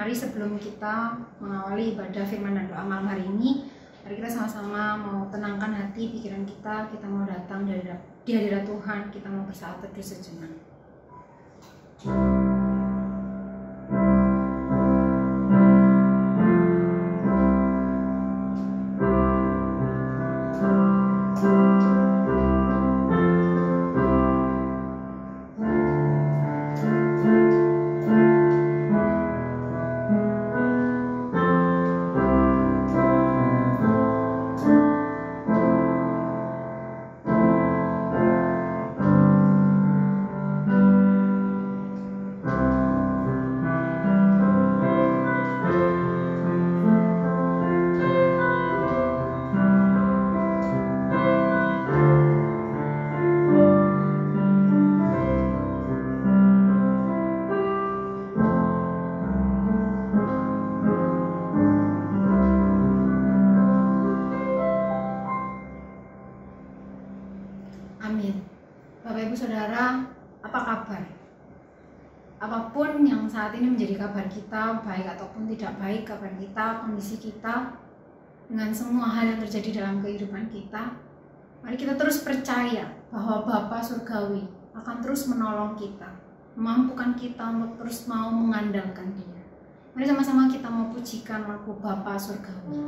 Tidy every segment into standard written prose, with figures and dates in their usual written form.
Mari sebelum kita mengawali ibadah firman dan doa malam hari ini, mari kita sama-sama mau tenangkan hati, pikiran kita mau datang di hadirat Tuhan, kita mau bersaat teduh sejenak. Amin. Bapak Ibu Saudara, apa kabar? Apapun yang saat ini menjadi kabar kita, baik ataupun tidak baik kabar kita, kondisi kita, dengan semua hal yang terjadi dalam kehidupan kita, mari kita terus percaya bahwa Bapa Surgawi akan terus menolong kita, memampukan kita untuk terus mau mengandalkan Dia. Mari sama-sama kita mau pujikan lagu Bapa Surgawi.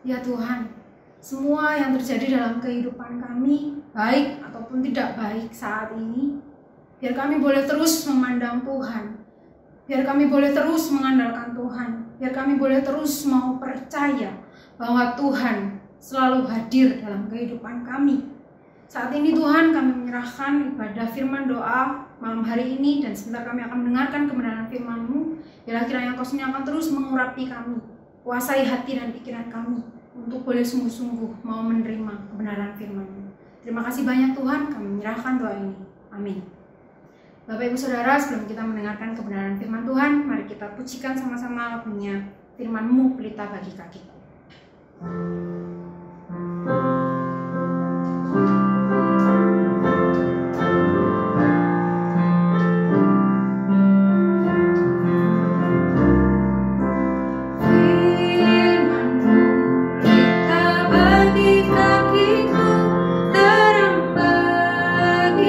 Ya Tuhan, semua yang terjadi dalam kehidupan kami, baik ataupun tidak baik saat ini, biar kami boleh terus memandang Tuhan, biar kami boleh terus mengandalkan Tuhan, biar kami boleh terus mau percaya bahwa Tuhan selalu hadir dalam kehidupan kami. Saat ini Tuhan, kami menyerahkan ibadah firman doa malam hari ini, dan sebentar kami akan mendengarkan kebenaran firman-Mu. Biarlah kiranya Engkau sendiri akan terus mengurapi kami, kuasai hati dan pikiran kami untuk boleh sungguh-sungguh mau menerima kebenaran firman-Mu. Terima kasih banyak Tuhan, kami menyerahkan doa ini. Amin. Bapak Ibu Saudara, sebelum kita mendengarkan kebenaran firman Tuhan, mari kita pujikan sama-sama lagunya Firman-Mu Pelita Bagi Kakiku. Bagi kakiku terang bagi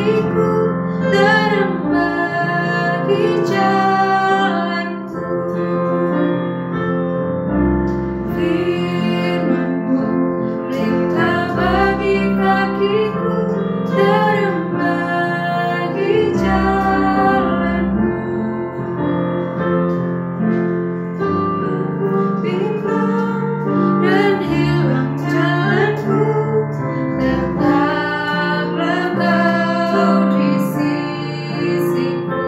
kakiku, terang bagi jalanku. Firman-Mu pelita bagi kakiku, terang bagi jalanku. Bimbang dan hilang jalanku, tetaplah Kau di sisiku.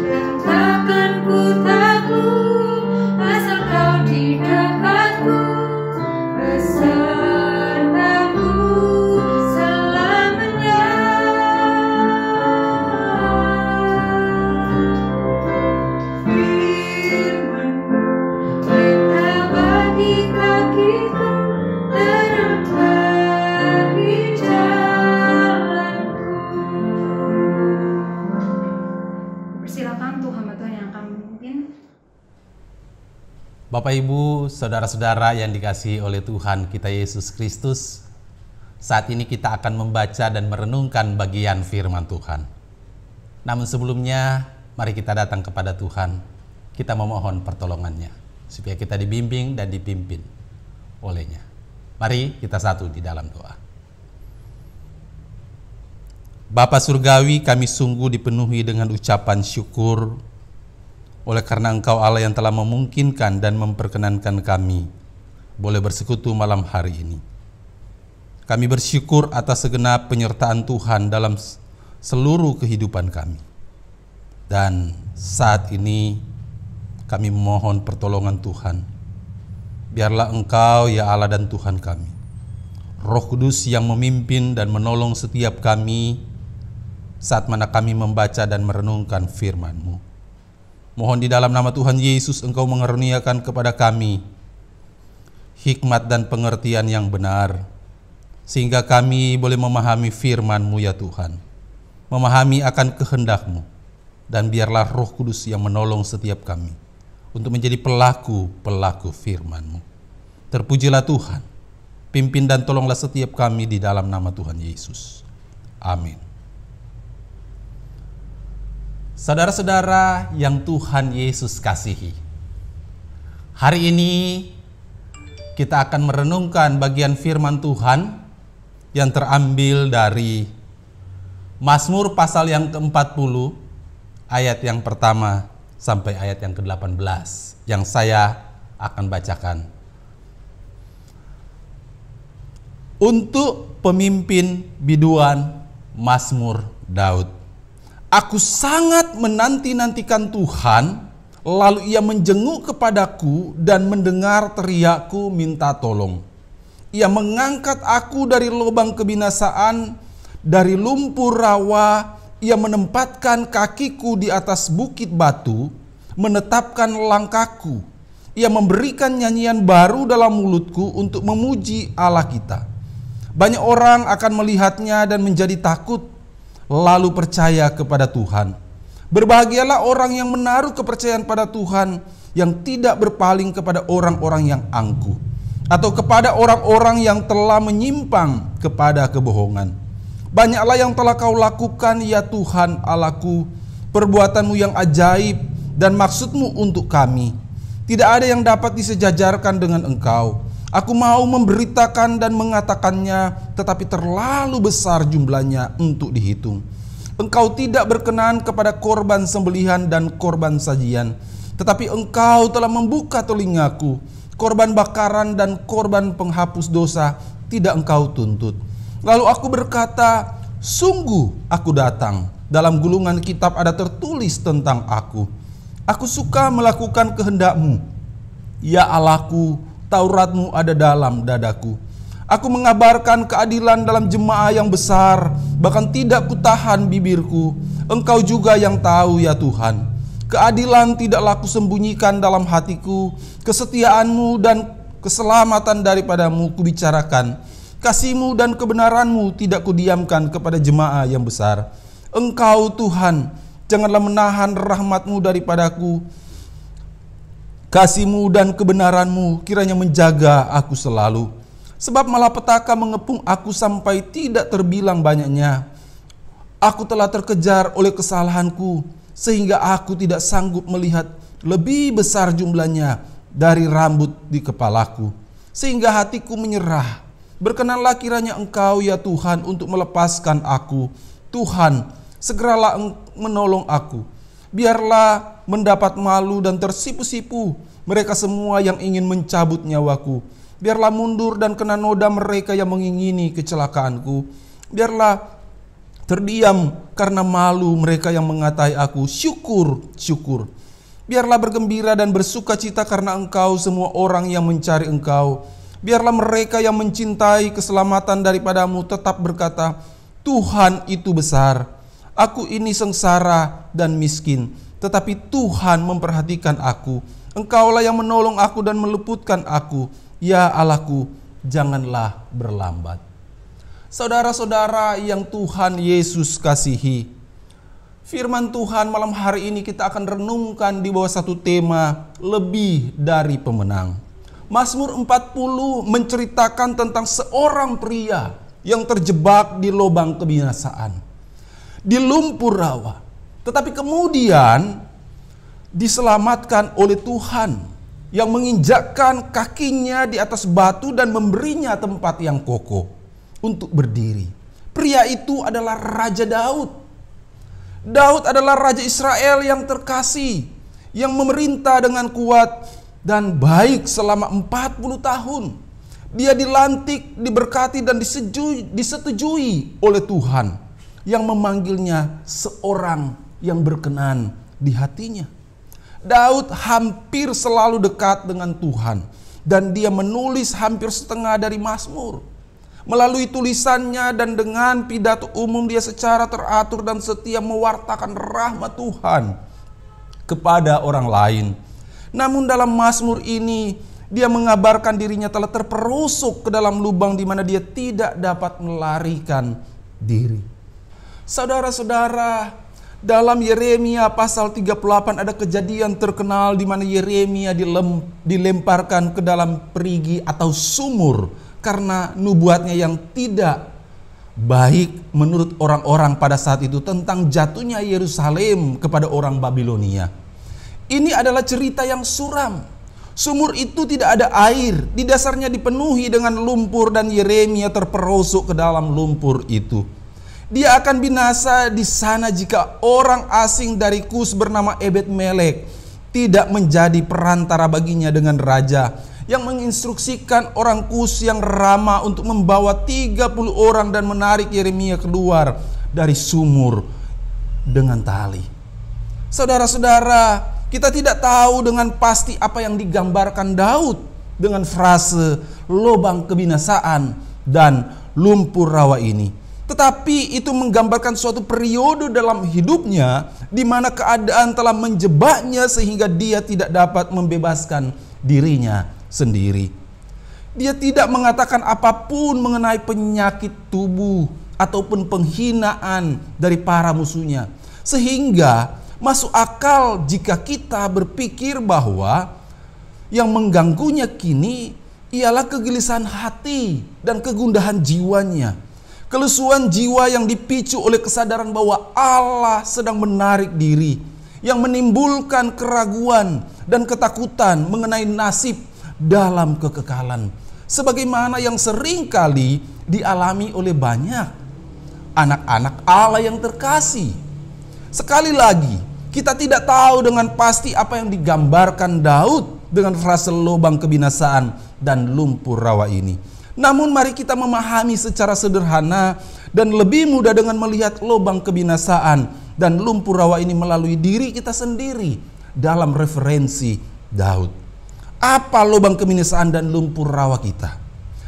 Dan takkan ku takut asal Kau di dekatku, besertaku selamanya. Firman-Mu pelita bagi kakiku, terang bagi jalanku. Persilakan tuh hamba Tuhan yang akan memimpin. Bapak Ibu, saudara-saudara yang dikasihi oleh Tuhan kita Yesus Kristus, saat ini kita akan membaca dan merenungkan bagian firman Tuhan. Namun sebelumnya, mari kita datang kepada Tuhan. Kita memohon pertolongannya, supaya kita dibimbing dan dipimpin olehnya. Mari kita satu di dalam doa. Bapa Surgawi, kami sungguh dipenuhi dengan ucapan syukur oleh karena Engkau Allah yang telah memungkinkan dan memperkenankan kami boleh bersekutu malam hari ini. Kami bersyukur atas segenap penyertaan Tuhan dalam seluruh kehidupan kami. Dan saat ini kami memohon pertolongan Tuhan. Biarlah Engkau ya Allah dan Tuhan kami, Roh Kudus yang memimpin dan menolong setiap kami saat mana kami membaca dan merenungkan firman-Mu. Mohon di dalam nama Tuhan Yesus Engkau mengaruniakan kepada kami hikmat dan pengertian yang benar, sehingga kami boleh memahami firman-Mu ya Tuhan, memahami akan kehendak-Mu, dan biarlah Roh Kudus yang menolong setiap kami untuk menjadi pelaku-pelaku firman-Mu. Terpujilah Tuhan, pimpin dan tolonglah setiap kami di dalam nama Tuhan Yesus. Amin. Saudara-saudara yang Tuhan Yesus kasihi, hari ini kita akan merenungkan bagian firman Tuhan yang terambil dari Mazmur pasal yang ke-40 ayat yang pertama sampai ayat yang ke-18 yang saya akan bacakan. Untuk pemimpin biduan Mazmur Daud. Aku sangat menanti-nantikan Tuhan, lalu Ia menjenguk kepadaku dan mendengar teriakku minta tolong. Ia mengangkat aku dari lubang kebinasaan, dari lumpur rawa. Ia menempatkan kakiku di atas bukit batu, menetapkan langkahku. Ia memberikan nyanyian baru dalam mulutku untuk memuji Allah kita. Banyak orang akan melihatnya dan menjadi takut, lalu percaya kepada Tuhan. Berbahagialah orang yang menaruh kepercayaan pada Tuhan, yang tidak berpaling kepada orang-orang yang angkuh, atau kepada orang-orang yang telah menyimpang kepada kebohongan. Banyaklah yang telah Kau lakukan ya Tuhan Allahku, perbuatan-Mu yang ajaib dan maksud-Mu untuk kami. Tidak ada yang dapat disejajarkan dengan Engkau. Aku mau memberitakan dan mengatakannya, tetapi terlalu besar jumlahnya untuk dihitung. Engkau tidak berkenan kepada korban sembelihan dan korban sajian, tetapi Engkau telah membuka telingaku. Korban bakaran dan korban penghapus dosa tidak Engkau tuntut. Lalu aku berkata, sungguh aku datang. Dalam gulungan kitab ada tertulis tentang aku. Aku suka melakukan kehendak-Mu. Ya Allahku, Taurat-Mu ada dalam dadaku. Aku mengabarkan keadilan dalam jemaah yang besar, bahkan tidak kutahan bibirku. Engkau juga yang tahu ya Tuhan. Keadilan tidaklah kusembunyikan dalam hatiku, kesetiaan-Mu dan keselamatan daripada-Mu kubicarakan. Kasih-Mu dan kebenaran-Mu tidak kudiamkan kepada jemaah yang besar. Engkau Tuhan, janganlah menahan rahmat-Mu daripadaku. Kasih-Mu dan kebenaran-Mu kiranya menjaga aku selalu. Sebab malapetaka mengepung aku sampai tidak terbilang banyaknya. Aku telah terkejar oleh kesalahanku, sehingga aku tidak sanggup melihat lebih besar jumlahnya dari rambut di kepalaku. Sehingga hatiku menyerah. Berkenanlah kiranya Engkau ya Tuhan untuk melepaskan aku. Tuhan, segeralah menolong aku. Biarlah mendapat malu dan tersipu-sipu mereka semua yang ingin mencabut nyawaku. Biarlah mundur dan kena noda mereka yang mengingini kecelakaanku. Biarlah terdiam karena malu mereka yang mengatai aku, syukur, syukur. Biarlah bergembira dan bersuka cita karena Engkau semua orang yang mencari Engkau. Biarlah mereka yang mencintai keselamatan daripadamu tetap berkata, Tuhan itu besar. Aku ini sengsara dan miskin, tetapi Tuhan memperhatikan aku. Engkaulah yang menolong aku dan meluputkan aku. Ya Allahku, janganlah berlambat. Saudara-saudara yang Tuhan Yesus kasihi, firman Tuhan malam hari ini kita akan renungkan di bawah satu tema, lebih dari pemenang. Mazmur 40 menceritakan tentang seorang pria yang terjebak di lubang kebinasaan, di lumpur rawa, tetapi kemudian diselamatkan oleh Tuhan yang menginjakkan kakinya di atas batu dan memberinya tempat yang kokoh untuk berdiri. Pria itu adalah Raja Daud. Daud adalah Raja Israel yang terkasih, yang memerintah dengan kuat dan baik selama 40 tahun. Dia dilantik, diberkati dan disetujui oleh Tuhan yang memanggilnya seorang yang berkenan di hatinya. Daud hampir selalu dekat dengan Tuhan dan dia menulis hampir setengah dari Mazmur. Melalui tulisannya dan dengan pidato umum dia secara teratur dan setia mewartakan rahmat Tuhan kepada orang lain. Namun dalam Mazmur ini dia mengabarkan dirinya telah terperosok ke dalam lubang di mana dia tidak dapat melarikan diri. Saudara-saudara, dalam Yeremia pasal 38 ada kejadian terkenal di mana Yeremia dilemparkan ke dalam perigi atau sumur karena nubuatnya yang tidak baik menurut orang-orang pada saat itu tentang jatuhnya Yerusalem kepada orang Babilonia. Ini adalah cerita yang suram. Sumur itu tidak ada air, di dasarnya dipenuhi dengan lumpur dan Yeremia terperosok ke dalam lumpur itu. Dia akan binasa di sana jika orang asing dari Kus bernama Ebed-Melek tidak menjadi perantara baginya dengan raja yang menginstruksikan orang Kus yang ramah untuk membawa 30 orang dan menarik Yeremia keluar dari sumur dengan tali. Saudara-saudara, kita tidak tahu dengan pasti apa yang digambarkan Daud dengan frase lubang kebinasaan dan lumpur rawa ini. Tetapi itu menggambarkan suatu periode dalam hidupnya di mana keadaan telah menjebaknya sehingga dia tidak dapat membebaskan dirinya sendiri. Dia tidak mengatakan apapun mengenai penyakit tubuh ataupun penghinaan dari para musuhnya. Sehingga masuk akal jika kita berpikir bahwa yang mengganggunya kini ialah kegelisahan hati dan kegundahan jiwanya. Kelesuan jiwa yang dipicu oleh kesadaran bahwa Allah sedang menarik diri, yang menimbulkan keraguan dan ketakutan mengenai nasib dalam kekekalan, sebagaimana yang sering kali dialami oleh banyak anak-anak Allah yang terkasih. Sekali lagi, kita tidak tahu dengan pasti apa yang digambarkan Daud dengan frase lubang kebinasaan dan lumpur rawa ini. Namun mari kita memahami secara sederhana dan lebih mudah dengan melihat lubang kebinasaan dan lumpur rawa ini melalui diri kita sendiri dalam referensi Daud. Apa lubang kebinasaan dan lumpur rawa kita?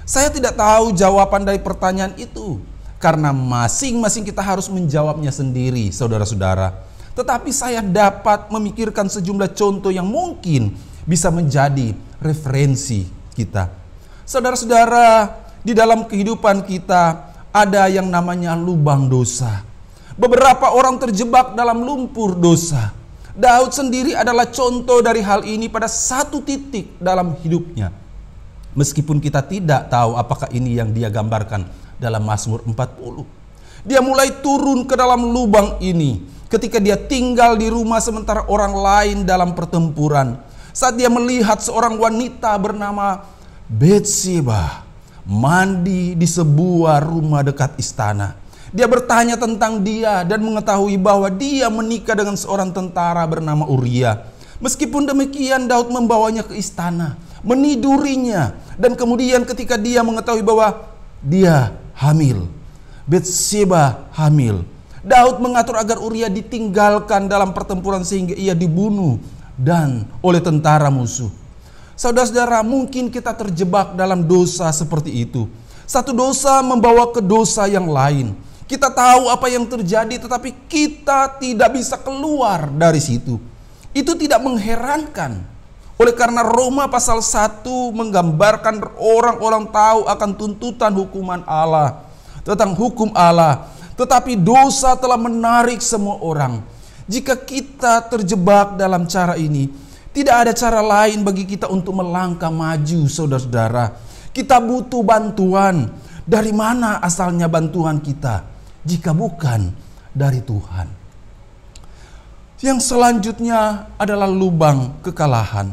Saya tidak tahu jawaban dari pertanyaan itu karena masing-masing kita harus menjawabnya sendiri, saudara-saudara. Tetapi saya dapat memikirkan sejumlah contoh yang mungkin bisa menjadi referensi kita. Saudara-saudara, di dalam kehidupan kita ada yang namanya lubang dosa. Beberapa orang terjebak dalam lumpur dosa. Daud sendiri adalah contoh dari hal ini pada satu titik dalam hidupnya. Meskipun kita tidak tahu apakah ini yang dia gambarkan dalam Mazmur 40. Dia mulai turun ke dalam lubang ini ketika dia tinggal di rumah sementara orang lain dalam pertempuran. Saat dia melihat seorang wanita bernama Betseba mandi di sebuah rumah dekat istana. Dia bertanya tentang dia dan mengetahui bahwa dia menikah dengan seorang tentara bernama Uria. Meskipun demikian, Daud membawanya ke istana, menidurinya, dan kemudian ketika dia mengetahui bahwa dia hamil, Betseba hamil, Daud mengatur agar Uria ditinggalkan dalam pertempuran sehingga ia dibunuh dan oleh tentara musuh. Saudara-saudara, mungkin kita terjebak dalam dosa seperti itu. Satu dosa membawa ke dosa yang lain. Kita tahu apa yang terjadi, tetapi kita tidak bisa keluar dari situ. Itu tidak mengherankan. Oleh karena Roma pasal 1 menggambarkan orang-orang tahu akan tuntutan hukuman Allah, tentang hukum Allah. Tetapi dosa telah menarik semua orang. Jika kita terjebak dalam cara ini, tidak ada cara lain bagi kita untuk melangkah maju, saudara-saudara. Kita butuh bantuan. Dari mana asalnya bantuan kita jika bukan dari Tuhan? Yang selanjutnya adalah lubang kekalahan.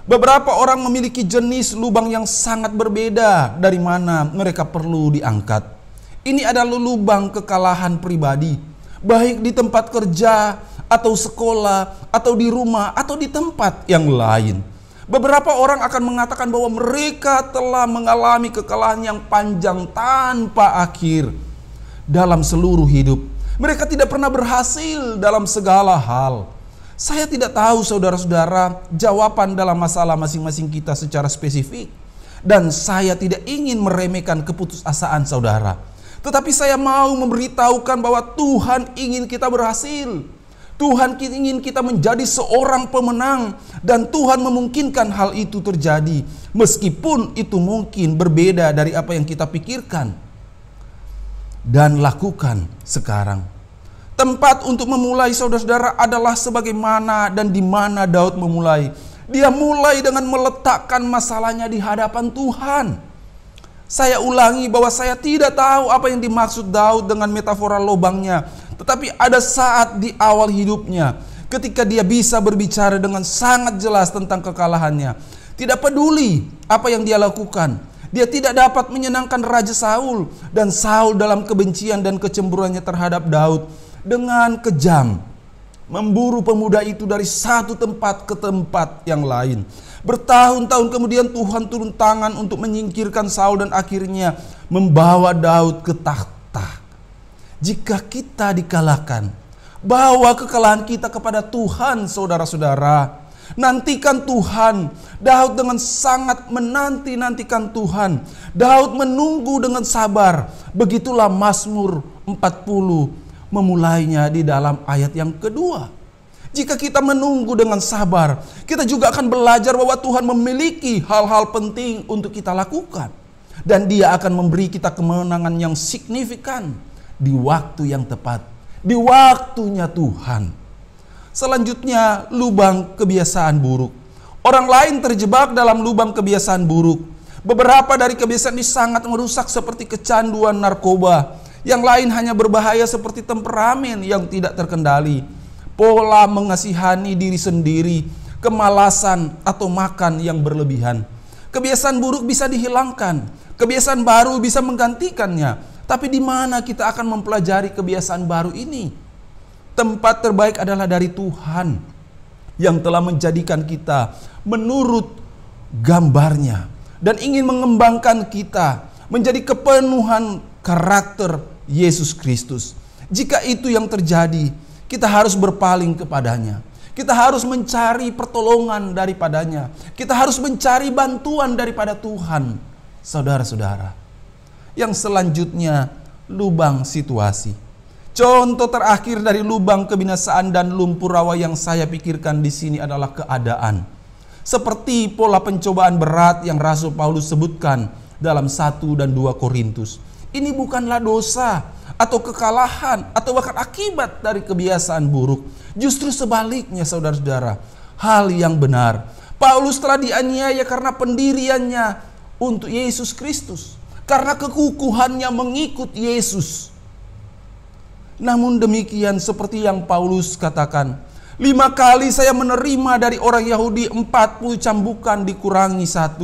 Beberapa orang memiliki jenis lubang yang sangat berbeda dari mana mereka perlu diangkat. Ini adalah lubang kekalahan pribadi, baik di tempat kerja, atau sekolah, atau di rumah, atau di tempat yang lain. Beberapa orang akan mengatakan bahwa mereka telah mengalami kekalahan yang panjang tanpa akhir dalam seluruh hidup. Mereka tidak pernah berhasil dalam segala hal. Saya tidak tahu, saudara-saudara, jawaban dalam masalah masing-masing kita secara spesifik. Dan saya tidak ingin meremehkan keputusasaan saudara. Tetapi saya mau memberitahukan bahwa Tuhan ingin kita berhasil. Tuhan ingin kita menjadi seorang pemenang. Dan Tuhan memungkinkan hal itu terjadi. Meskipun itu mungkin berbeda dari apa yang kita pikirkan dan lakukan sekarang. Tempat untuk memulai, saudara-saudara, adalah sebagaimana dan di mana Daud memulai. Dia mulai dengan meletakkan masalahnya di hadapan Tuhan. Saya ulangi bahwa saya tidak tahu apa yang dimaksud Daud dengan metafora lubangnya. Tetapi ada saat di awal hidupnya ketika dia bisa berbicara dengan sangat jelas tentang kekalahannya. Tidak peduli apa yang dia lakukan. Dia tidak dapat menyenangkan Raja Saul, dan Saul dalam kebencian dan kecemburuannya terhadap Daud dengan kejam memburu pemuda itu dari satu tempat ke tempat yang lain. Bertahun-tahun kemudian Tuhan turun tangan untuk menyingkirkan Saul dan akhirnya membawa Daud ke takhta. Jika kita dikalahkan, bawa kekalahan kita kepada Tuhan, saudara-saudara. Nantikan Tuhan. Daud dengan sangat menanti-nantikan Tuhan. Daud menunggu dengan sabar. Begitulah Mazmur 40 memulainya di dalam ayat yang kedua. Jika kita menunggu dengan sabar, kita juga akan belajar bahwa Tuhan memiliki hal-hal penting untuk kita lakukan. Dan Dia akan memberi kita kemenangan yang signifikan di waktu yang tepat, di waktunya Tuhan. Selanjutnya, lubang kebiasaan buruk. Orang lain terjebak dalam lubang kebiasaan buruk. Beberapa dari kebiasaan ini sangat merusak, seperti kecanduan narkoba. Yang lain hanya berbahaya seperti temperamen yang tidak terkendali, pola mengasihani diri sendiri, kemalasan, atau makan yang berlebihan. Kebiasaan buruk bisa dihilangkan, kebiasaan baru bisa menggantikannya. Tapi di mana kita akan mempelajari kebiasaan baru ini? Tempat terbaik adalah dari Tuhan yang telah menjadikan kita menurut gambarnya dan ingin mengembangkan kita menjadi kepenuhan karakter Yesus Kristus. Jika itu yang terjadi, kita harus berpaling kepadanya. Kita harus mencari pertolongan daripadanya. Kita harus mencari bantuan daripada Tuhan. Saudara-saudara, yang selanjutnya, lubang situasi. Contoh terakhir dari lubang kebinasaan dan lumpur rawa yang saya pikirkan di sini adalah keadaan. Seperti pola pencobaan berat yang Rasul Paulus sebutkan dalam 1 dan 2 Korintus. Ini bukanlah dosa atau kekalahan atau bahkan akibat dari kebiasaan buruk. Justru sebaliknya, saudara-saudara, hal yang benar. Paulus telah dianiaya karena pendiriannya untuk Yesus Kristus, karena kekukuhannya mengikut Yesus. Namun demikian seperti yang Paulus katakan, 5 kali saya menerima dari orang Yahudi 40 cambukan dikurangi 1.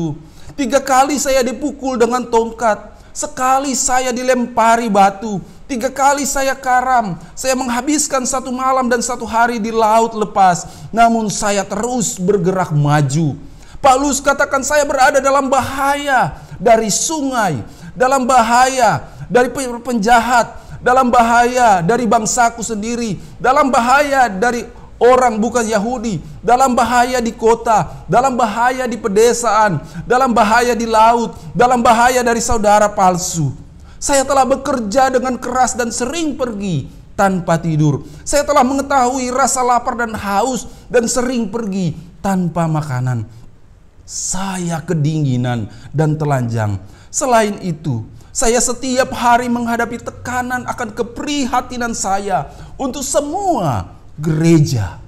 3 kali saya dipukul dengan tongkat. Sekali saya dilempari batu. 3 kali saya karam. Saya menghabiskan 1 malam dan 1 hari di laut lepas. Namun saya terus bergerak maju. Paulus katakan, saya berada dalam bahaya dari sungai, dalam bahaya dari penjahat, dalam bahaya dari bangsaku sendiri, dalam bahaya dari orang bukan Yahudi, dalam bahaya di kota, dalam bahaya di pedesaan, dalam bahaya di laut, dalam bahaya dari saudara palsu. Saya telah bekerja dengan keras dan sering pergi tanpa tidur. Saya telah mengetahui rasa lapar dan haus dan sering pergi tanpa makanan. Saya kedinginan dan telanjang. Selain itu, saya setiap hari menghadapi tekanan akan keprihatinan saya untuk semua gereja.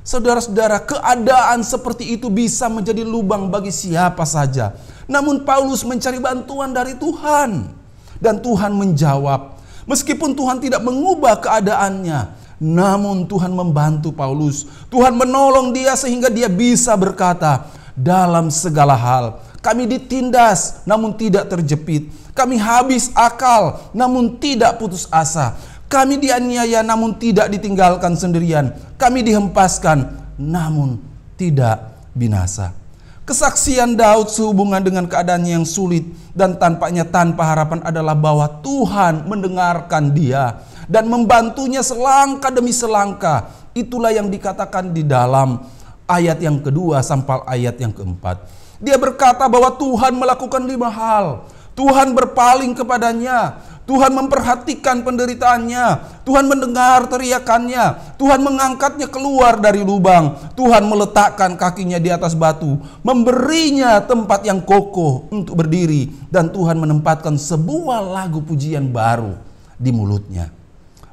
Saudara-saudara, keadaan seperti itu bisa menjadi lubang bagi siapa saja. Namun Paulus mencari bantuan dari Tuhan. Dan Tuhan menjawab. Meskipun Tuhan tidak mengubah keadaannya, namun Tuhan membantu Paulus. Tuhan menolong dia sehingga dia bisa berkata, dalam segala hal kami ditindas namun tidak terjepit. Kami habis akal namun tidak putus asa. Kami dianiaya namun tidak ditinggalkan sendirian. Kami dihempaskan namun tidak binasa. Kesaksian Daud sehubungan dengan keadaannya yang sulit dan tampaknya tanpa harapan adalah bahwa Tuhan mendengarkan dia dan membantunya selangkah demi selangkah. Itulah yang dikatakan di dalam ayat yang kedua sampai ayat yang keempat. Dia berkata bahwa Tuhan melakukan 5 hal. Tuhan berpaling kepadanya. Tuhan memperhatikan penderitaannya. Tuhan mendengar teriakannya. Tuhan mengangkatnya keluar dari lubang. Tuhan meletakkan kakinya di atas batu. Memberinya tempat yang kokoh untuk berdiri. Dan Tuhan menempatkan sebuah lagu pujian baru di mulutnya.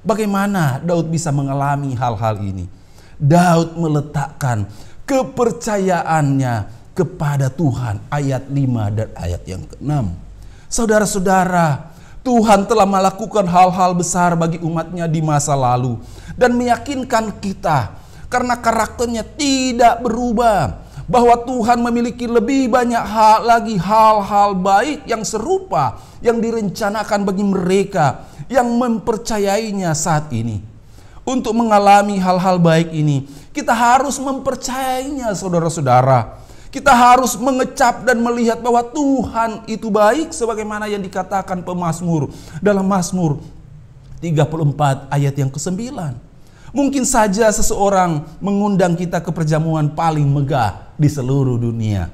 Bagaimana Daud bisa mengalami hal-hal ini? Daud meletakkan kepercayaannya kepada Tuhan. Ayat 5 dan ayat yang ke-6. Saudara-saudara, Tuhan telah melakukan hal-hal besar bagi umatnya di masa lalu. Dan meyakinkan kita karena karakternya tidak berubah. Bahwa Tuhan memiliki lebih banyak hal-hal baik yang serupa. Yang direncanakan bagi mereka yang mempercayainya saat ini. Untuk mengalami hal-hal baik ini, kita harus mempercayainya, saudara-saudara. Kita harus mengecap dan melihat bahwa Tuhan itu baik sebagaimana yang dikatakan pemazmur dalam Mazmur 34 ayat yang ke-9. Mungkin saja seseorang mengundang kita ke perjamuan paling megah di seluruh dunia.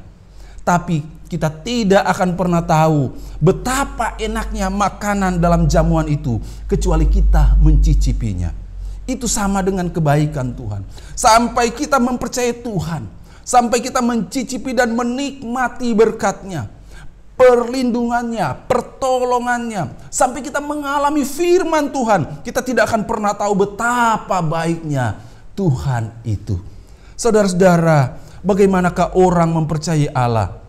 Tapi kita tidak akan pernah tahu betapa enaknya makanan dalam jamuan itu kecuali kita mencicipinya. Itu sama dengan kebaikan Tuhan. Sampai kita mempercayai Tuhan. Sampai kita mencicipi dan menikmati berkat-Nya, perlindungannya, pertolongannya. Sampai kita mengalami firman Tuhan, kita tidak akan pernah tahu betapa baiknya Tuhan itu. Saudara-saudara, bagaimanakah orang mempercayai Allah?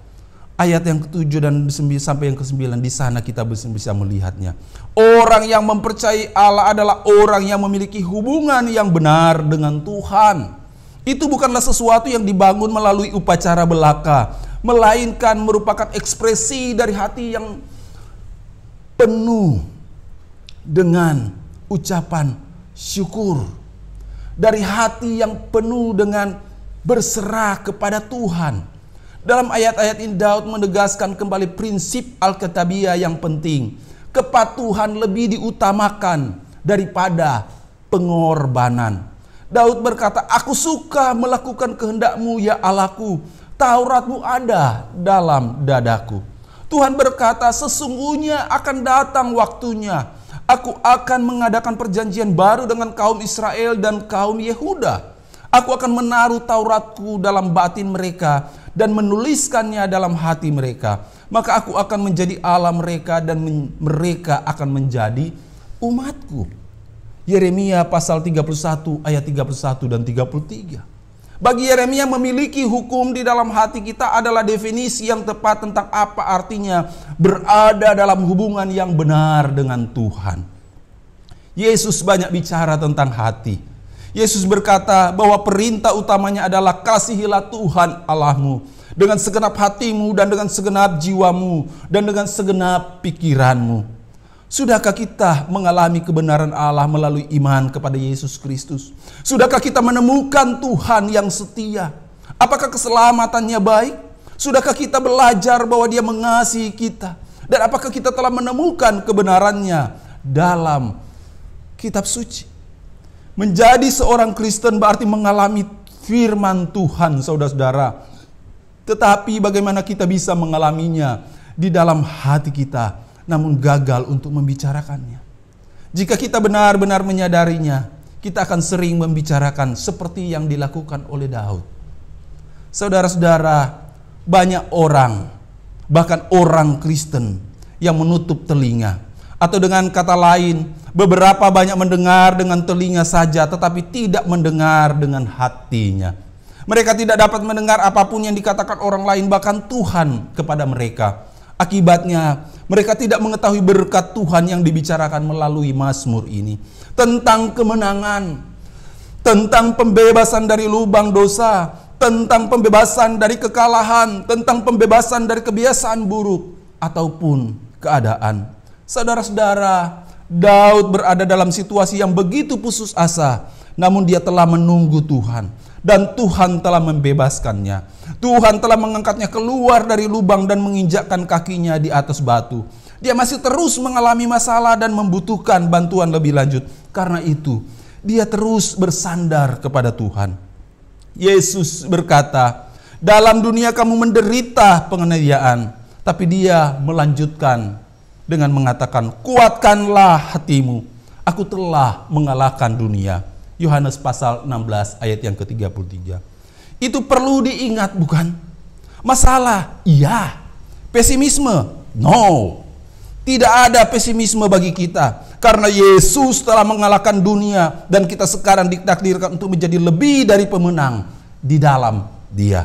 Ayat yang ke-7 dan sampai yang ke-9, di sana kita bisa melihatnya. Orang yang mempercayai Allah adalah orang yang memiliki hubungan yang benar dengan Tuhan. Itu bukanlah sesuatu yang dibangun melalui upacara belaka, melainkan merupakan ekspresi dari hati yang penuh dengan ucapan syukur. Dari hati yang penuh dengan berserah kepada Tuhan. Dalam ayat-ayat ini Daud menegaskan kembali prinsip Alkitabiah yang penting. Kepatuhan lebih diutamakan daripada pengorbanan. Daud berkata, aku suka melakukan kehendak-Mu ya Allahku. Taurat-Mu ada dalam dadaku. Tuhan berkata, sesungguhnya akan datang waktunya. Aku akan mengadakan perjanjian baru dengan kaum Israel dan kaum Yehuda. Aku akan menaruh Tauratku dalam batin mereka dan menuliskannya dalam hati mereka. Maka aku akan menjadi Allah mereka dan mereka akan menjadi umatku. Yeremia pasal 31 ayat 31 dan 33. Bagi Yeremia, memiliki hukum di dalam hati kita adalah definisi yang tepat tentang apa artinya berada dalam hubungan yang benar dengan Tuhan. Yesus banyak bicara tentang hati. Yesus berkata bahwa perintah utamanya adalah kasihilah Tuhan Allahmu dengan segenap hatimu dan dengan segenap jiwamu dan dengan segenap pikiranmu. Sudahkah kita mengalami kebenaran Allah melalui iman kepada Yesus Kristus? Sudahkah kita menemukan Tuhan yang setia? Apakah keselamatannya baik? Sudahkah kita belajar bahwa Dia mengasihi kita? Dan apakah kita telah menemukan kebenarannya dalam kitab suci? Menjadi seorang Kristen berarti mengalami firman Tuhan, saudara-saudara. Tetapi bagaimana kita bisa mengalaminya di dalam hati kita, namun gagal untuk membicarakannya? Jika kita benar-benar menyadarinya, kita akan sering membicarakan seperti yang dilakukan oleh Daud. Saudara-saudara, banyak orang, bahkan orang Kristen yang menutup telinga. Atau dengan kata lain, beberapa banyak mendengar dengan telinga saja, tetapi tidak mendengar dengan hatinya. Mereka tidak dapat mendengar apapun yang dikatakan orang lain, bahkan Tuhan kepada mereka. Akibatnya, mereka tidak mengetahui berkat Tuhan yang dibicarakan melalui Mazmur ini. Tentang kemenangan, tentang pembebasan dari lubang dosa, tentang pembebasan dari kekalahan, tentang pembebasan dari kebiasaan buruk, ataupun keadaan. Saudara-saudara, Daud berada dalam situasi yang begitu putus asa, namun dia telah menunggu Tuhan, dan Tuhan telah membebaskannya. Tuhan telah mengangkatnya keluar dari lubang dan menginjakkan kakinya di atas batu. Dia masih terus mengalami masalah dan membutuhkan bantuan lebih lanjut. Karena itu, dia terus bersandar kepada Tuhan. Yesus berkata, dalam dunia kamu menderita penganiayaan, tapi Dia melanjutkan dengan mengatakan, kuatkanlah hatimu, aku telah mengalahkan dunia. Yohanes pasal 16 ayat yang ke-33. Itu perlu diingat, bukan? Masalah, iya. Pesimisme, no. Tidak ada pesimisme bagi kita, karena Yesus telah mengalahkan dunia dan kita sekarang ditakdirkan untuk menjadi lebih dari pemenang di dalam Dia.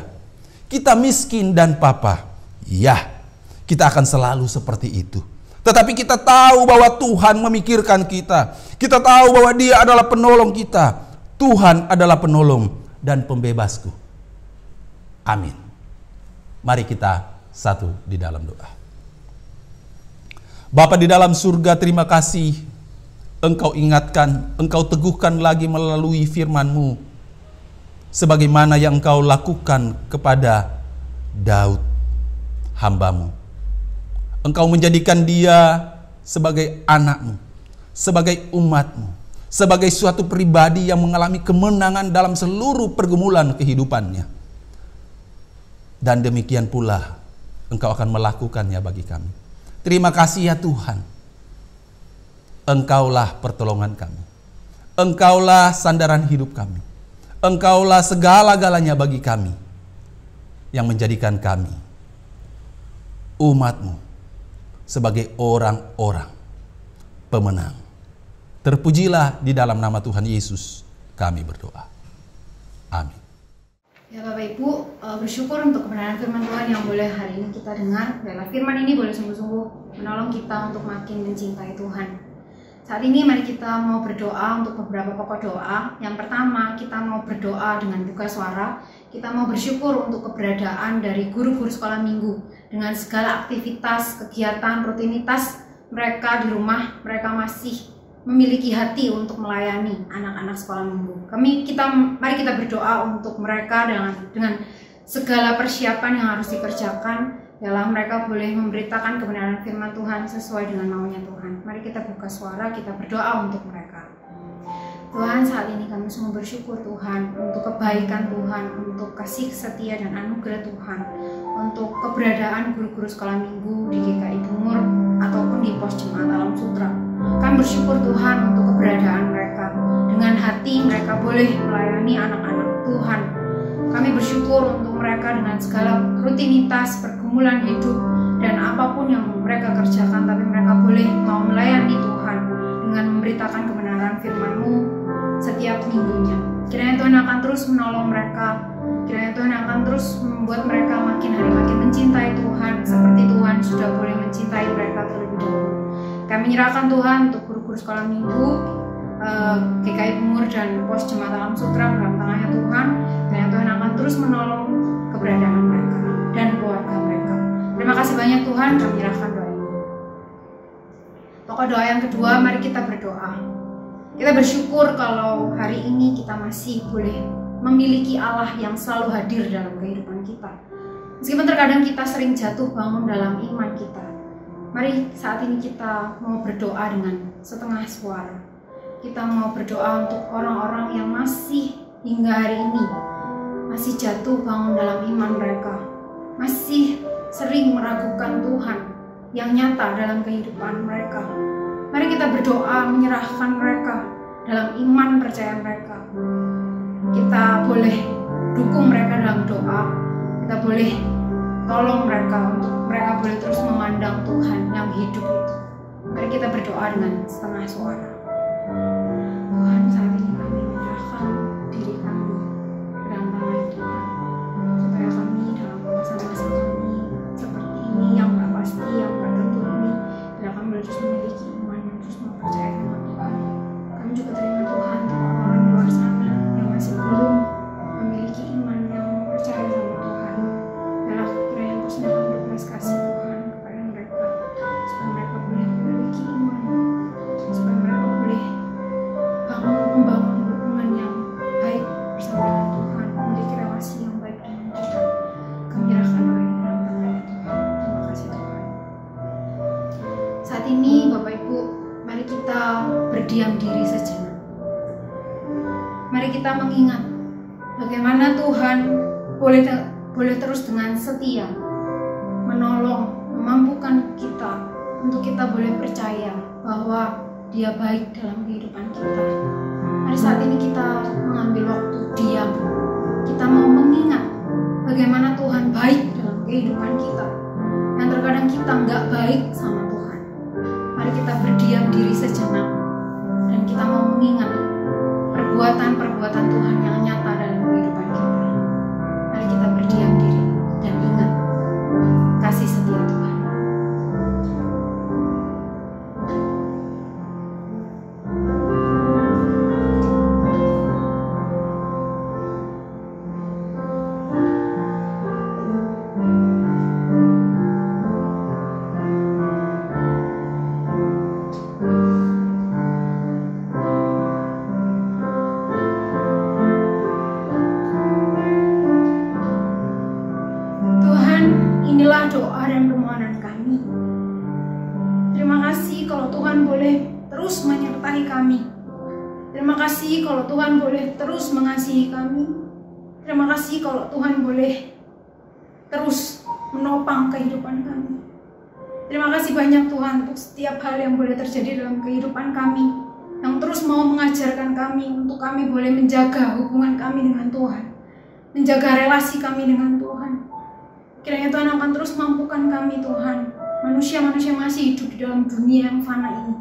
Kita miskin dan papa, iya. Kita akan selalu seperti itu. Tetapi kita tahu bahwa Tuhan memikirkan kita. Kita tahu bahwa Dia adalah penolong kita. Tuhan adalah penolong dan pembebasku. Amin. Mari kita satu di dalam doa. Bapa di dalam surga, terima kasih Engkau ingatkan, Engkau teguhkan lagi melalui firman-Mu, sebagaimana yang Engkau lakukan kepada Daud, hamba-Mu. Engkau menjadikan dia sebagai anak-Mu, sebagai umat-Mu, sebagai suatu pribadi yang mengalami kemenangan dalam seluruh pergumulan kehidupannya. Dan demikian pula Engkau akan melakukannya bagi kami. Terima kasih ya Tuhan. Engkaulah pertolongan kami. Engkaulah sandaran hidup kami. Engkaulah segala-galanya bagi kami, yang menjadikan kami umat-Mu sebagai orang-orang pemenang. Terpujilah di dalam nama Tuhan Yesus kami berdoa. Amin. Ya Bapak Ibu, bersyukur untuk kebenaran firman Tuhan yang boleh hari ini kita dengar. Biarlah firman ini boleh sungguh-sungguh menolong kita untuk makin mencintai Tuhan. Saat ini mari kita mau berdoa untuk beberapa pokok doa. Yang pertama, kita mau berdoa dengan buka suara. Kita mau bersyukur untuk keberadaan dari guru-guru sekolah minggu. Dengan segala aktivitas, kegiatan, rutinitas mereka di rumah, mereka masih memiliki hati untuk melayani anak-anak sekolah minggu. Mari kita berdoa untuk mereka dengan segala persiapan yang harus dikerjakan. Biarlah mereka boleh memberitakan kebenaran firman Tuhan sesuai dengan maunya Tuhan. Mari kita buka suara, kita berdoa untuk mereka. Tuhan, saat ini kami semua bersyukur Tuhan untuk kebaikan Tuhan, untuk kasih setia dan anugerah Tuhan, untuk keberadaan guru-guru sekolah minggu di GKI Timur ataupun di Pos Jemaat Alam Sutra. Kami bersyukur Tuhan untuk keberadaan mereka. Dengan hati mereka boleh melayani anak-anak Tuhan. Kami bersyukur untuk mereka dengan segala rutinitas, pergumulan hidup, dan apapun yang mereka kerjakan, tapi mereka boleh mau melayani Tuhan dengan memberitakan kebenaran firman-Mu setiap minggunya. Kiranya Tuhan akan terus menolong mereka. Kiranya Tuhan akan terus membuat mereka makin hari makin mencintai Tuhan, seperti Tuhan sudah boleh mencintai mereka terlebih dahulu. Kami menyerahkan Tuhan untuk guru-guru sekolah minggu, GKI Bungur dan Pos Jemaat Alam Sutra dalam tangannya Tuhan. Dan Tuhan akan terus menolong keberadaan mereka dan keluarga mereka. Terima kasih banyak Tuhan, kami menyerahkan doa ini. Pokok doa yang kedua, mari kita berdoa. Kita bersyukur kalau hari ini kita masih boleh memiliki Allah yang selalu hadir dalam kehidupan kita. Meskipun terkadang kita sering jatuh bangun dalam iman kita, mari saat ini kita mau berdoa dengan setengah suara. Kita mau berdoa untuk orang-orang yang masih hingga hari ini masih jatuh bangun dalam iman mereka, masih sering meragukan Tuhan yang nyata dalam kehidupan mereka. Mari kita berdoa menyerahkan mereka dalam iman percaya mereka. Kita boleh dukung mereka dalam doa, kita boleh tolong mereka untuk mereka boleh terus memandang Tuhan yang hidup itu. Mari kita berdoa dengan setengah suara. Tuhan, saat ini kami menyerahkan diri kami ke dalam tangan Tuhan, supaya kami dalam masa-masa kami seperti ini yang tak pasti, yang tak tentu ini, bila kami boleh terus memiliki iman yang terus mempercayai dengan Tuhan. Kami juga terima Tuhan untuk orang-orang di luar sana yang masih belum memiliki iman yang percaya sama Tuhan. Dalam kiranya terus dapat berbelas kasih Tuhan kepada mereka, supaya mereka boleh memiliki iman, supaya mereka boleh membangun hubungan yang baik bersama dengan Tuhan, memiliki relasi yang baik dengan Tuhan. Kami menyerahkan doa ini dalam tangan Tuhan. Terima kasih Tuhan. Saat ini Bapak Ibu, mari kita berdiam diri sejenak. Mari kita mengingat bagaimana Tuhan boleh terus dengan setia menolong, memampukan kita untuk kita boleh percaya bahwa Dia baik dalam kehidupan kita. Mari saat ini kita mengambil waktu diam. Kita mau mengingat bagaimana Tuhan baik dalam kehidupan kita. Yang terkadang kita nggak baik sama Tuhan. Mari kita berdiam diri sejenak dan kita mau mengingat perbuatan-perbuatan Tuhan yang nyata dalam kehidupan kita. Mari kita berdiam diri dan ingat kasih setia Tuhan. Inilah doa dan permohonan kami. Terima kasih kalau Tuhan boleh terus menyertai kami. Terima kasih kalau Tuhan boleh terus mengasihi kami. Terima kasih kalau Tuhan boleh terus menopang kehidupan kami. Terima kasih banyak Tuhan untuk setiap hal yang boleh terjadi dalam kehidupan kami, yang terus mau mengajarkan kami untuk kami boleh menjaga hubungan kami dengan Tuhan, menjaga relasi kami dengan Tuhan. Kiranya Tuhan akan terus mampukan kami Tuhan, manusia-manusia masih hidup di dalam dunia yang fana ini,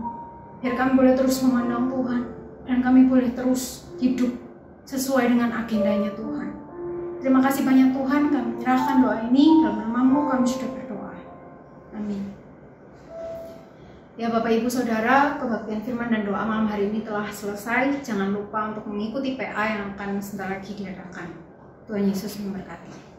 biar kami boleh terus memandang Tuhan dan kami boleh terus hidup sesuai dengan agendanya Tuhan. Terima kasih banyak Tuhan, kami menyerahkan doa ini dalam nama-Mu kami sudah berdoa. Amin. Ya Bapak Ibu Saudara, kebaktian firman dan doa malam hari ini telah selesai. Jangan lupa untuk mengikuti PA yang akan sebentar lagi diadakan. Tuhan Yesus memberkati.